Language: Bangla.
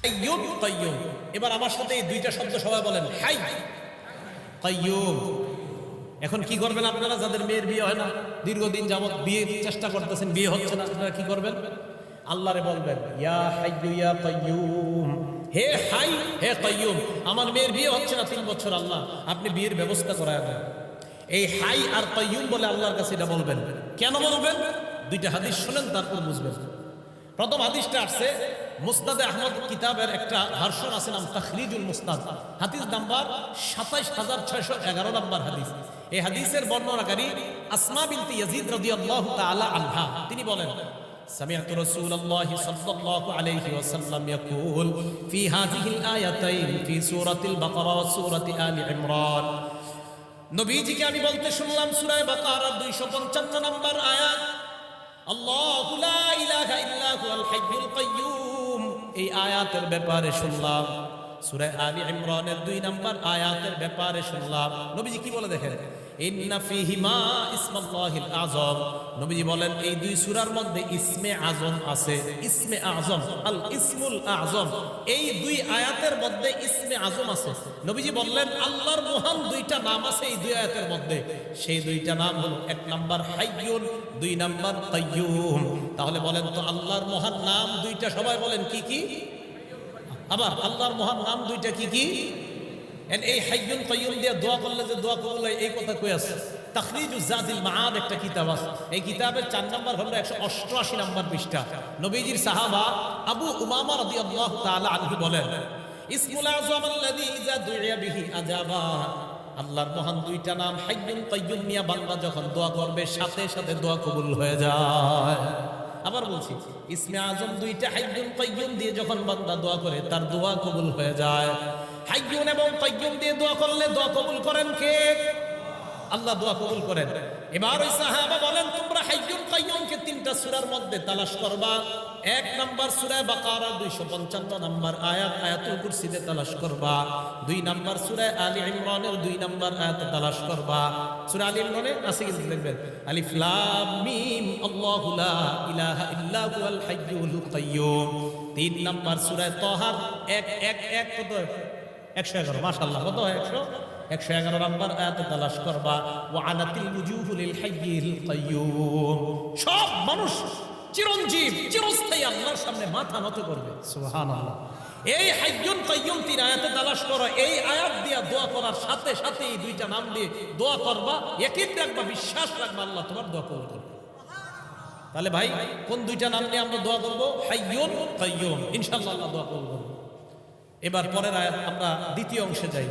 হাইয়ুন কাইয়ুম। এবার আমার সাথে এই দুইটা শব্দ সবাই বলেন, হাই কাইয়ুম। এখন কি করবেন আপনারা যাদের মেয়ের বিয়ে হয় না, দীর্ঘদিন যাবত বিয়ে চেষ্টা করতেছেন, বিয়ে হচ্ছে না, আপনারা কি করবেন? আল্লাহরে বলবেন, ইয়া হাইয়ু ইয়া কাইয়ুম, হে হাই হে কাইয়ুম, আমার মেয়ের বিয়ে হচ্ছে না 3 বছর, আল্লাহ আপনি বিয়ের ব্যবস্থা করায় দেন। এই হাই আর কাইয়ুম বলে আল্লাহর কাছে এটা বলবেন। কেন বলবেন? দুইটা হাদিস শুনেন, তারপর বুঝবেন। প্রথম হাদিসটা আসছে মুসনাদে আহমদ কিতাবের একটা ভার্সন আছে, নাম তাখরিজুল মুসনাদ, হাদিস নাম্বার 27611 নম্বর হাদিস। এই হাদিসের বর্ণনাকারী আসমা বিনতে ইয়াজিদ রাদিয়াল্লাহু তাআলা আনহা, তিনি বলেন, سمعت رسول الله صلى الله عليه وسلم يقول في هذه الآيتين في سورة البقرة وسورة آل عمران। নবীজিকে আমি বলতে শুনলাম সূরা বাকারার 255 নম্বর আয়াত, আল্লাহু লা ইলাহা ইল্লা হুয়াল হাইয়ুল কাইয়ুম, এই আয়াতের ব্যাপারে শুনলাম। সূরা আলী ইমরানের 2 নম্বর আয়াতের ব্যাপারে শুনলাম। নবীজি কি বলে দেখেন, ইন্না ফীহিমা ইসমুল্লাহিল আযম। নবীজি বলেন এই 2 সূরার মধ্যে ইসমে আযম আছে। ইসমে আযম, আল ইসমুল আযম, এই 2 আয়াতের মধ্যে ইসমে আযম আছে। নবীজি বললেন আল্লাহর মহান 2টা নাম আছে এই 2 আয়াতের মধ্যে। সেই 2টা নাম হলো 1 নাম্বার হাইয়ুন, 2 নাম্বার কাইয়ুম। তাহলে বলেন তো আল্লাহর মহান নাম 2টা, সবাই বলেন কি কি? আবার আল্লাহর মহান নাম 2টা কি কি? এই হাইয়ুন কাইয়ুম দিয়ে দোয়া করলে যে দোয়া কবুল হয়, এই কথা কই আছে? তাখরিজুজ জাদিল মাআদ একটা কিতাব আছে, এই কিতাবের 4 নম্বর হলো 188 নম্বর পৃষ্ঠা। নবীজির সাহাবা আবু উমামা রাদিয়াল্লাহু তাআলা আনহু বলেন, ইসমুল আযম আল্লাযী ইযা দুইয়া বিহি আজাবা। আল্লাহর মহান 2টা নাম হাইয়ুন কাইয়ুম নিয়া বান্দা যখন দোয়া করবে, সাথে সাথে দোয়া কবুল হয়ে যায়। আবার বলছি, ইসমে আযম 2টা হাইয়ুন কাইয়ুম দিয়ে যখন বান্দা দোয়া করে, তার দোয়া কবুল হয়ে যায়। হাইয়ুন এবং কাইয়ুম দিয়ে দোয়া করলে দোয়া কবুল করেন কে? আল্লাহ দোয়া কবুল করেন। এবার ওই সাহাবা বলেন, তোমরা হাইয়ুন কাইয়ুমকে 3টা সূরার মধ্যে তালাশ করবা। 1 নাম্বার সূরা বাকারা 255 নম্বর আয়াত, আয়াতুল কুরসিতে তালাশ করবা। 2 নাম্বার সূরা আলী ইমরানের 2 নাম্বার আয়াতে তালাশ করবা। সূরা আলী ইমরানে আছে কি দেখবেন, আলিফ লাম মিম আল্লাহু লা ইলাহা ইল্লা হুয়াল হাইয়ুল কাইয়ুম। 3 নাম্বার সূরা তাহার 111 কত? 111, মাশাআল্লাহ, কত? 111 নম্বর আয়াতে তালাশ করবা। ওয়া আনাতিল ওয়ুজুহু লিল হাইয়িল কাইয়ুম। সব মানুষ চিরঞ্জীব চিরস্থায়ী আল্লাহর সামনে মাথা নত করবে। সুবহানাল্লাহ। এই হাইয়ুন কাইয়ুম 3 আয়াতে তালাশ করো। এই আয়াত দিয়ে দোয়া করার সাথে সাথে এই 2টা নাম দিয়ে দোয়া করবা, ইয়াকিন রাখবা, বিশ্বাস রাখবা, আল্লাহ তোমার দোয়া কবুল করবে। তাহলে ভাই কোন 2টা নাম নিয়ে আমরা দোয়া করব? হাইয়ুন কাইয়ুম। ইনশাআল্লাহ আল্লাহ দোয়া কবুল করবে। এবার পরের আয়াত, আমরা দ্বিতীয় অংশে যাই।